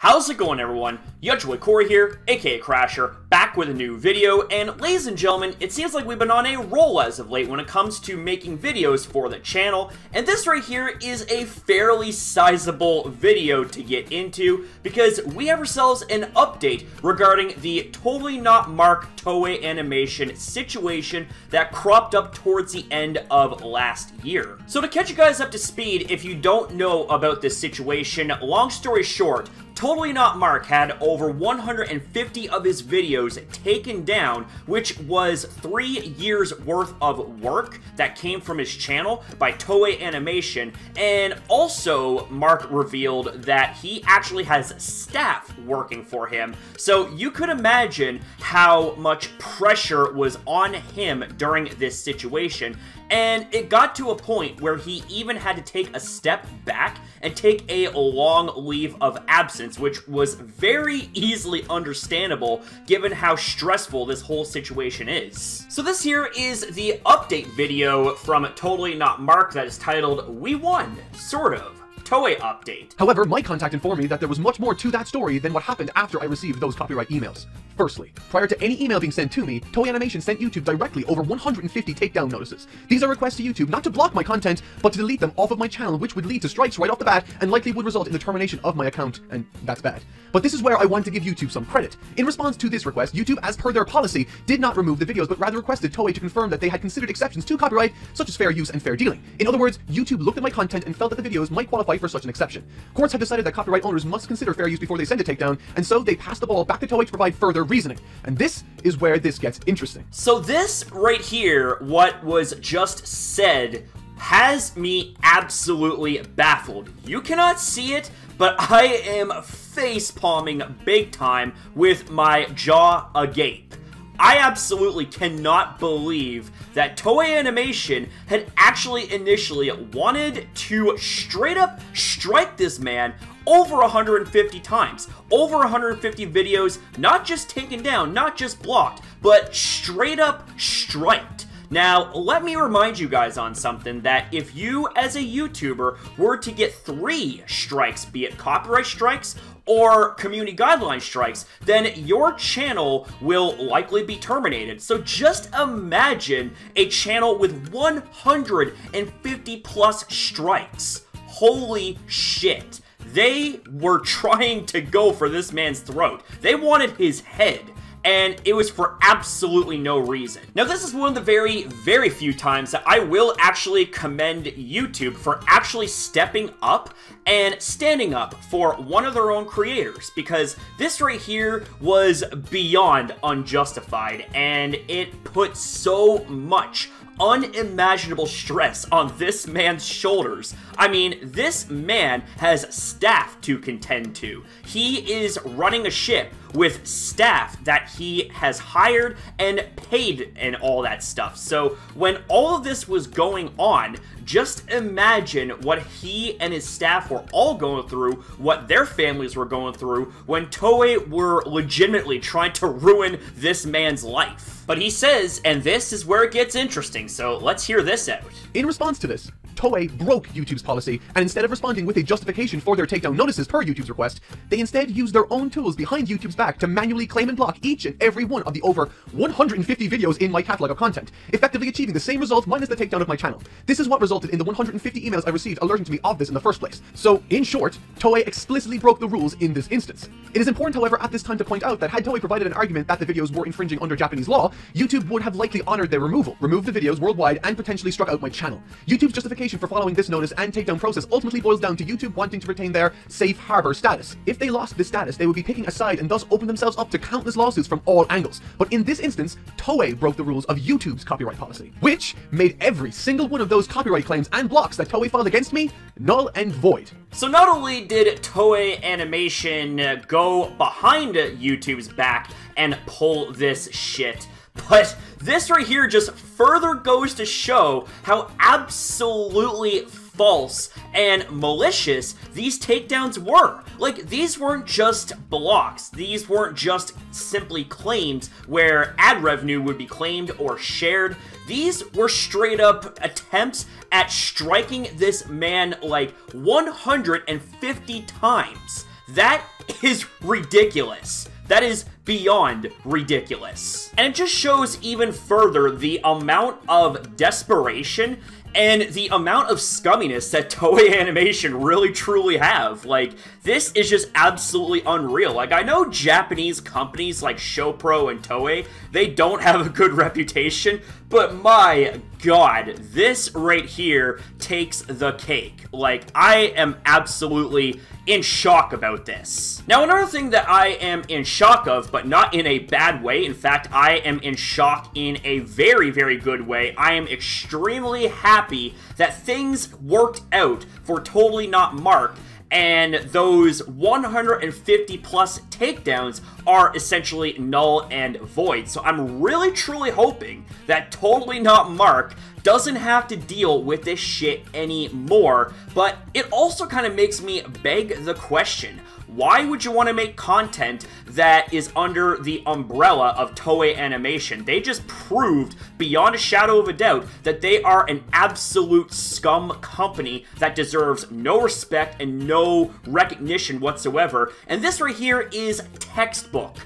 How's it going, everyone? Your boy Corey here, aka Crasher, back with a new video, and ladies and gentlemen, it seems like we've been on a roll as of late when it comes to making videos for the channel, and this right here is a fairly sizable video to get into, because we have ourselves an update regarding the Totally Not Mark Toei Animation situation that cropped up towards the end of last year. So to catch you guys up to speed, if you don't know about this situation, long story short, Totally Not Mark had over 150 of his videos taken down, which was 3 years worth of work that came from his channel by Toei Animation, and also Mark revealed that he actually has staff working for him, so you could imagine how much pressure was on him during this situation. And it got to a point where he even had to take a step back and take a long leave of absence, which was very easily understandable given how stressful this whole situation is. So this here is the update video from Totally Not Mark that is titled, "We Won, Sort of. Toei Update." However, my contact informed me that there was much more to that story than what happened after I received those copyright emails. Firstly, prior to any email being sent to me, Toei Animation sent YouTube directly over 150 takedown notices. These are requests to YouTube not to block my content, but to delete them off of my channel, which would lead to strikes right off the bat and likely would result in the termination of my account, and that's bad. But this is where I want to give YouTube some credit. In response to this request, YouTube, as per their policy, did not remove the videos, but rather requested Toei to confirm that they had considered exceptions to copyright, such as fair use and fair dealing. In other words, YouTube looked at my content and felt that the videos might qualify for such an exception. Courts have decided that copyright owners must consider fair use before they send a takedown, and so they passed the ball back to Toei to provide further reasoning. And this is where this gets interesting. So this right here, what was just said, has me absolutely baffled. You cannot see it, but I am face-palming big time with my jaw agape. I absolutely cannot believe that Toei Animation had actually initially wanted to straight up strike this man over 150 times. Over 150 videos, not just taken down, not just blocked, but straight up striked. Now, let me remind you guys on something, that if you as a YouTuber were to get 3 strikes, be it copyright strikes or community guideline strikes, then your channel will likely be terminated. So just imagine a channel with 150 plus strikes. Holy shit. They were trying to go for this man's throat. They wanted his head, and it was for absolutely no reason. Now, this is one of the very, very few times that I will actually commend YouTube for actually stepping up and standing up for one of their own creators, because this right here was beyond unjustified, and it put so much unimaginable stress on this man's shoulders. I mean, this man has staff to contend to. He is running a ship with staff that he has hired and paid and all that stuff. So when all of this was going on, just imagine what he and his staff were all going through, what their families were going through when Toei were legitimately trying to ruin this man's life. But he says, and this is where it gets interesting, so let's hear this out. In response to this, Toei broke YouTube's policy, and instead of responding with a justification for their takedown notices per YouTube's request, they instead used their own tools behind YouTube's back to manually claim and block each and every one of the over 150 videos in my catalog of content, effectively achieving the same result minus the takedown of my channel. This is what resulted in the 150 emails I received alerting to me of this in the first place. So, in short, Toei explicitly broke the rules in this instance. It is important, however, at this time to point out that had Toei provided an argument that the videos were infringing under Japanese law, YouTube would have likely honored their removal, removed the videos worldwide, and potentially struck out my channel. YouTube's justification for following this notice and takedown process ultimately boils down to YouTube wanting to retain their safe harbor status. If they lost this status, they would be picking a side and thus open themselves up to countless lawsuits from all angles. But in this instance, Toei broke the rules of YouTube's copyright policy, which made every single one of those copyright claims and blocks that Toei filed against me null and void. So not only did Toei Animation go behind YouTube's back and pull this shit, but this right here just further goes to show how absolutely false and malicious these takedowns were. Like, these weren't just blocks. These weren't just simply claims where ad revenue would be claimed or shared. These were straight up attempts at striking this man like 150 times. That is ridiculous. That is beyond ridiculous. And it just shows even further the amount of desperation and the amount of scumminess that Toei Animation really truly have. Like, this is just absolutely unreal. Like, I know Japanese companies like ShoPro and Toei, they don't have a good reputation, but my god, this right here takes the cake. Like, I am absolutely in shock about this. Now, another thing that I am in shock of, but not in a bad way, in fact, I am in shock in a very, very good way. I am extremely happy that things worked out for Totally Not Mark, and those 150 plus takedowns are essentially null and void. So I'm really truly hoping that Totally Not Mark doesn't have to deal with this shit anymore, but it also kind of makes me beg the question, why would you want to make content that is under the umbrella of Toei Animation? They just proved beyond a shadow of a doubt that they are an absolute scum company that deserves no respect and no recognition whatsoever. And this right here is textbook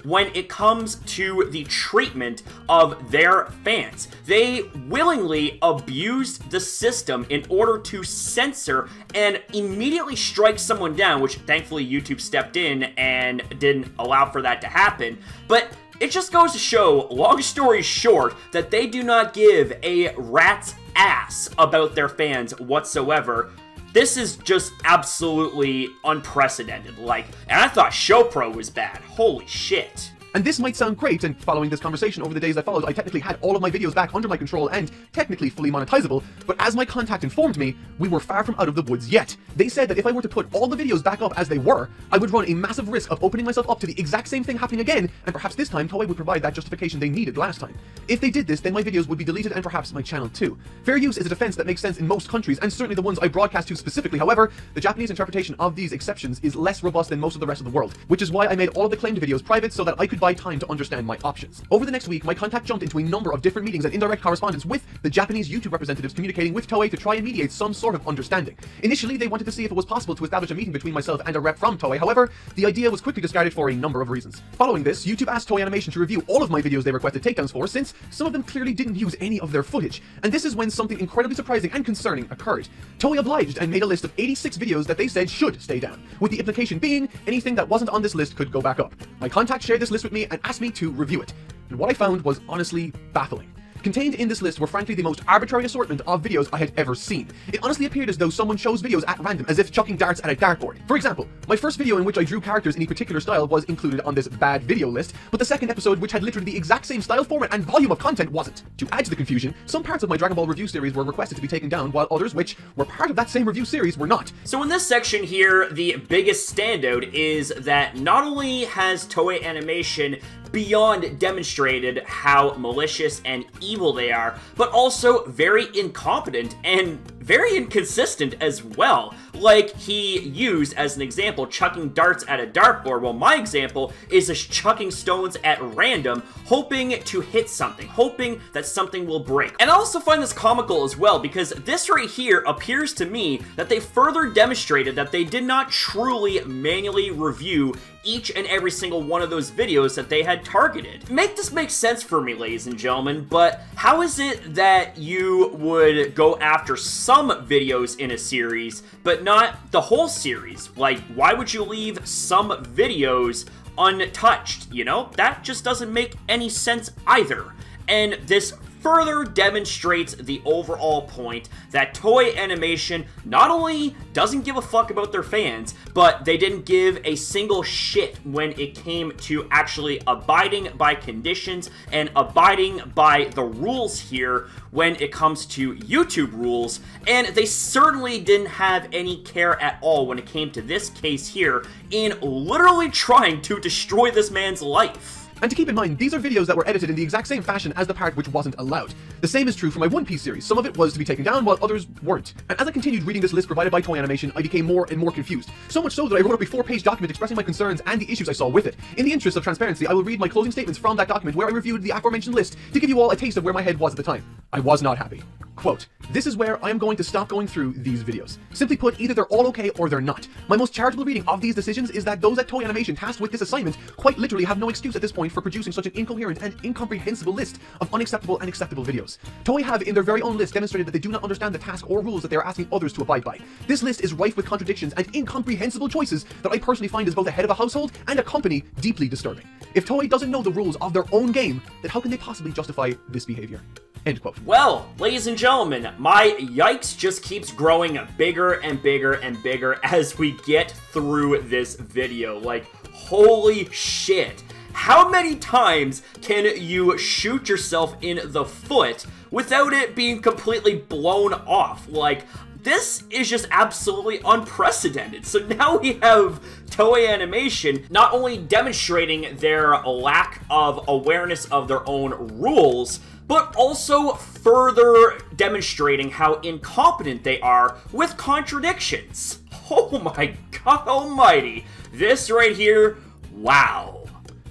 when it comes to the treatment of their fans. They willingly abused the system in order to censor and immediately strike someone down, which thankfully YouTube stepped in and didn't allow for that to happen. But it just goes to show, long story short, that they do not give a rat's ass about their fans whatsoever. This is just absolutely unprecedented. Like, and I thought ShoPro was bad. Holy shit. And this might sound great, and following this conversation over the days that followed, I technically had all of my videos back under my control and technically fully monetizable, but as my contact informed me, we were far from out of the woods yet. They said that if I were to put all the videos back up as they were, I would run a massive risk of opening myself up to the exact same thing happening again, and perhaps this time Toei would provide that justification they needed last time. If they did this, then my videos would be deleted and perhaps my channel too. Fair use is a defense that makes sense in most countries, and certainly the ones I broadcast to specifically. However, the Japanese interpretation of these exceptions is less robust than most of the rest of the world, which is why I made all of the claimed videos private so that I could buy time to understand my options. Over the next week, my contact jumped into a number of different meetings and indirect correspondence with the Japanese YouTube representatives communicating with Toei to try and mediate some sort of understanding. Initially, they wanted to see if it was possible to establish a meeting between myself and a rep from Toei. However, the idea was quickly discarded for a number of reasons. Following this, YouTube asked Toei Animation to review all of my videos they requested takedowns for, since some of them clearly didn't use any of their footage. And this is when something incredibly surprising and concerning occurred. Toei obliged and made a list of 86 videos that they said should stay down, with the implication being anything that wasn't on this list could go back up. My contact shared this list with me and asked me to review it. And what I found was honestly baffling. Contained in this list were frankly the most arbitrary assortment of videos I had ever seen. It honestly appeared as though someone chose videos at random, as if chucking darts at a dartboard. For example, my first video in which I drew characters in a particular style was included on this bad video list, but the second episode, which had literally the exact same style, format, and volume of content, wasn't. To add to the confusion, some parts of my Dragon Ball review series were requested to be taken down, while others, which were part of that same review series, were not. So in this section here, the biggest standout is that not only has Toei Animation beyond demonstrated how malicious and evil they are, but also very incompetent and very inconsistent as well. Like he used as an example chucking darts at a dartboard. Well, my example is just chucking stones at random, hoping to hit something, hoping that something will break. And I also find this comical as well, because this right here appears to me that they further demonstrated that they did not truly manually review each and every single one of those videos that they had targeted. Make this make sense for me, ladies and gentlemen, but how is it that you would go after some videos in a series, but not the whole series? Like, why would you leave some videos untouched? You know, that just doesn't make any sense either. And this further demonstrates the overall point that Toei Animation not only doesn't give a fuck about their fans, but they didn't give a single shit when it came to actually abiding by conditions and abiding by the rules here when it comes to YouTube rules, and they certainly didn't have any care at all when it came to this case here in literally trying to destroy this man's life. And to keep in mind, these are videos that were edited in the exact same fashion as the part which wasn't allowed. The same is true for my One Piece series. Some of it was to be taken down, while others weren't. And as I continued reading this list provided by Toei Animation, I became more and more confused. So much so that I wrote up a 4-page document expressing my concerns and the issues I saw with it. In the interest of transparency, I will read my closing statements from that document where I reviewed the aforementioned list to give you all a taste of where my head was at the time. I was not happy. Quote, "This is where I am going to stop going through these videos. Simply put, either they're all okay or they're not. My most charitable reading of these decisions is that those at Toei Animation tasked with this assignment quite literally have no excuse at this point for producing such an incoherent and incomprehensible list of unacceptable and acceptable videos. Toei have, in their very own list, demonstrated that they do not understand the task or rules that they are asking others to abide by. This list is rife with contradictions and incomprehensible choices that I personally find as both a head of a household and a company deeply disturbing. If Toei doesn't know the rules of their own game, then how can they possibly justify this behavior?" End quote. Well, ladies and gentlemen, my yikes just keeps growing bigger and bigger and bigger as we get through this video. Like, holy shit. How many times can you shoot yourself in the foot without it being completely blown off? Like, this is just absolutely unprecedented. So now we have Toei Animation not only demonstrating their lack of awareness of their own rules, but also further demonstrating how incompetent they are with contradictions. Oh my god almighty. This right here, wow.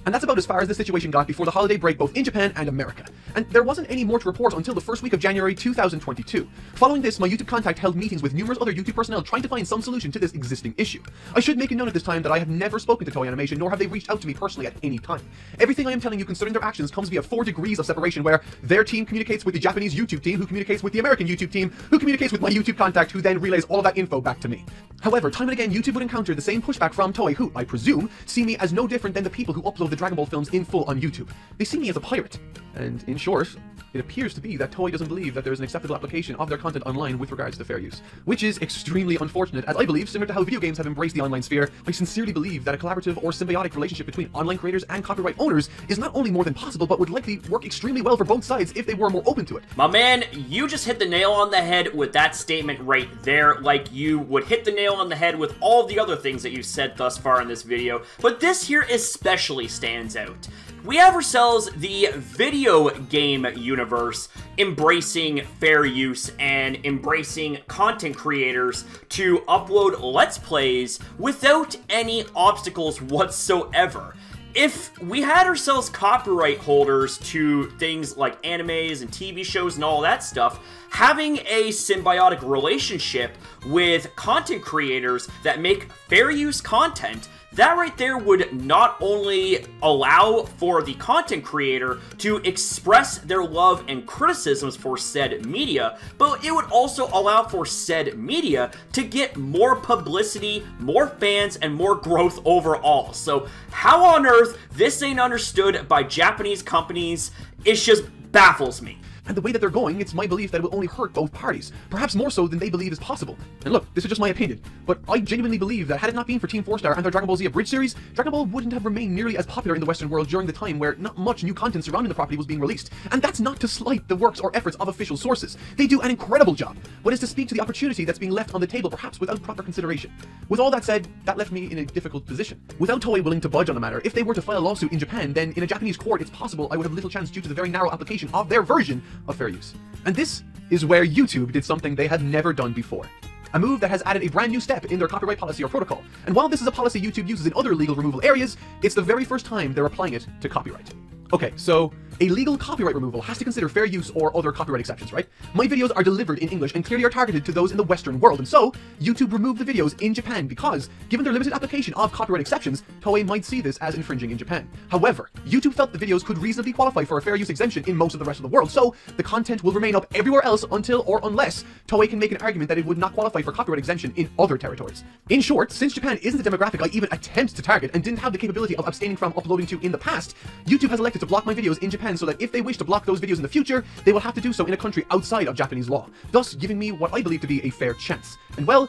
And that's about as far as the situation got before the holiday break both in Japan and America. And there wasn't any more to report until the first week of January 2022. Following this, my YouTube contact held meetings with numerous other YouTube personnel trying to find some solution to this existing issue. I should make a note at this time that I have never spoken to Toei Animation, nor have they reached out to me personally at any time. Everything I am telling you concerning their actions comes via 4 degrees of separation, where their team communicates with the Japanese YouTube team, who communicates with the American YouTube team, who communicates with my YouTube contact, who then relays all of that info back to me. However, time and again, YouTube would encounter the same pushback from Toei, who, I presume, see me as no different than the people who upload the Dragon Ball films in full on YouTube. They see me as a pirate. And in short, it appears to be that Toei doesn't believe that there is an acceptable application of their content online with regards to fair use. Which is extremely unfortunate, as I believe, similar to how video games have embraced the online sphere, I sincerely believe that a collaborative or symbiotic relationship between online creators and copyright owners is not only more than possible, but would likely work extremely well for both sides if they were more open to it. My man, you just hit the nail on the head with that statement right there, like you would hit the nail on the head with all the other things that you've said thus far in this video, but this here especially stands out. We have ourselves the video game universe embracing fair use and embracing content creators to upload Let's Plays without any obstacles whatsoever. If we had ourselves copyright holders to things like animes and TV shows and all that stuff, having a symbiotic relationship with content creators that make fair use content, that right there would not only allow for the content creator to express their love and criticisms for said media, but it would also allow for said media to get more publicity, more fans, and more growth overall. So how on earth this ain't understood by Japanese companies, it just baffles me. And the way that they're going, it's my belief that it will only hurt both parties, perhaps more so than they believe is possible. And look, this is just my opinion, but I genuinely believe that had it not been for Team 4-Star and their Dragon Ball Z Abridged series, Dragon Ball wouldn't have remained nearly as popular in the Western world during the time where not much new content surrounding the property was being released. And that's not to slight the works or efforts of official sources. They do an incredible job, but is to speak to the opportunity that's being left on the table, perhaps without proper consideration. With all that said, that left me in a difficult position. Without Toei willing to budge on the matter, if they were to file a lawsuit in Japan, then in a Japanese court it's possible I would have little chance due to the very narrow application of their version of fair use. And this is where YouTube did something they had never done before. A move that has added a brand new step in their copyright policy or protocol. And while this is a policy YouTube uses in other legal removal areas, it's the very first time they're applying it to copyright. Okay, so a legal copyright removal has to consider fair use or other copyright exceptions, right? My videos are delivered in English and clearly are targeted to those in the Western world, and so YouTube removed the videos in Japan because, given their limited application of copyright exceptions, Toei might see this as infringing in Japan. However, YouTube felt the videos could reasonably qualify for a fair use exemption in most of the rest of the world, so the content will remain up everywhere else until or unless Toei can make an argument that it would not qualify for copyright exemption in other territories. In short, since Japan isn't the demographic I even attempt to target and didn't have the capability of abstaining from uploading to in the past, YouTube has elected to block my videos in Japan so that if they wish to block those videos in the future, they will have to do so in a country outside of Japanese law, thus giving me what I believe to be a fair chance. And well,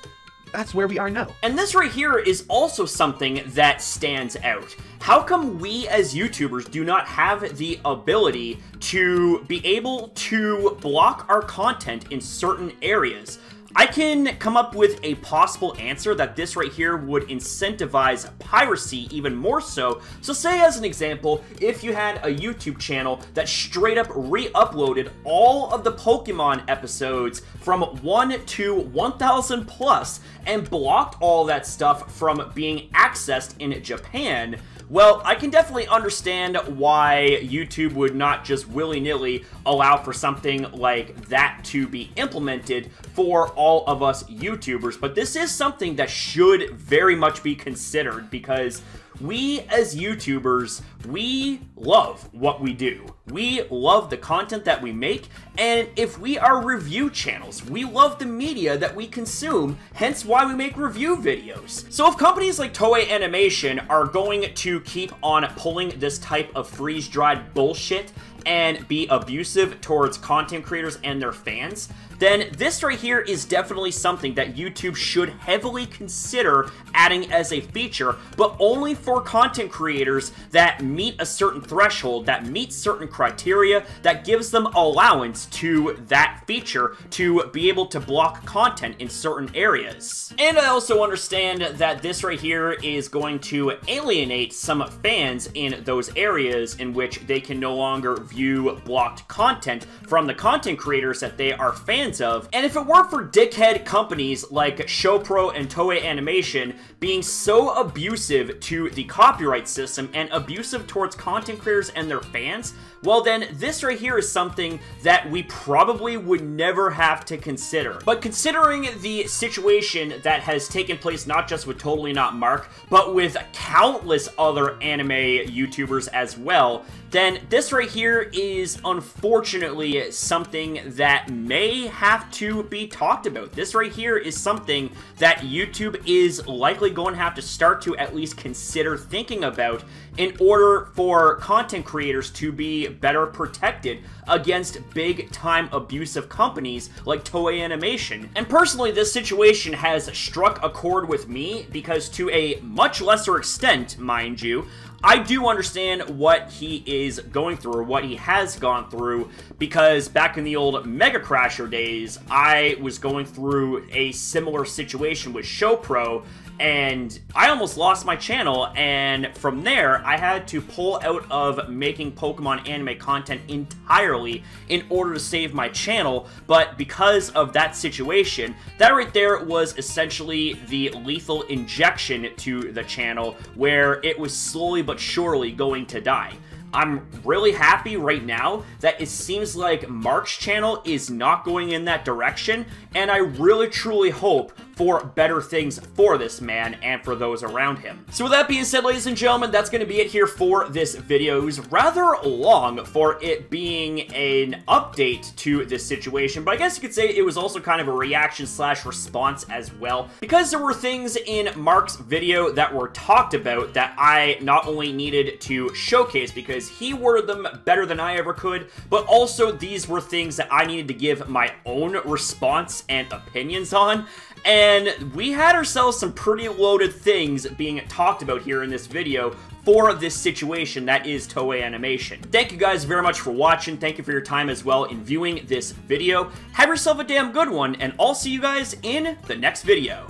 that's where we are now. And this right here is also something that stands out. How come we as YouTubers do not have the ability to be able to block our content in certain areas? I can come up with a possible answer that this right here would incentivize piracy even more so. So say as an example, if you had a YouTube channel that straight up re-uploaded all of the Pokemon episodes from 1 to 1000 plus and blocked all that stuff from being accessed in Japan, well, I can definitely understand why YouTube would not just willy-nilly allow for something like that to be implemented for all of us YouTubers. But this is something that should very much be considered, because we as YouTubers, we love what we do. We love the content that we make, and if we are review channels, we love the media that we consume, hence why we make review videos. So if companies like Toei Animation are going to keep on pulling this type of freeze-dried bullshit and be abusive towards content creators and their fans, then this right here is definitely something that YouTube should heavily consider adding as a feature, but only for content creators that meet a certain threshold, that meet certain criteria, that gives them allowance to that feature to be able to block content in certain areas. And I also understand that this right here is going to alienate some fans in those areas in which they can no longer view blocked content from the content creators that they are fans of. And if it weren't for dickhead companies like ShowPro and Toei Animation being so abusive to the copyright system and abusive towards content creators and their fans, well then this right here is something that we probably would never have to consider. But considering the situation that has taken place not just with Totally Not Mark, but with countless other anime YouTubers as well, then this right here is unfortunately something that may have to be talked about. This right here is something that YouTube is likely going to have to start to at least consider thinking about in order for content creators to be better protected against big-time abusive companies like Toei Animation. And personally, this situation has struck a chord with me because, to a much lesser extent, mind you, I do understand what he is going through, or what he has gone through, because back in the old Mega Crasher days, I was going through a similar situation with ShowPro, and I almost lost my channel, and from there, I had to pull out of making Pokemon anime content entirely in order to save my channel. But because of that situation, that right there was essentially the lethal injection to the channel, where it was slowly but surely going to die. I'm really happy right now that it seems like Mark's channel is not going in that direction, and I really truly hope for better things for this man and for those around him. So with that being said, ladies and gentlemen, that's going to be it here for this video. It was rather long for it being an update to this situation, but I guess you could say it was also kind of a reaction slash response as well, because there were things in Mark's video that were talked about that I not only needed to showcase because he worded them better than I ever could, but also these were things that I needed to give my own response and opinions on. And we had ourselves some pretty loaded things being talked about here in this video for this situation that is Toei Animation. Thank you guys very much for watching. Thank you for your time as well in viewing this video. Have yourself a damn good one, and I'll see you guys in the next video.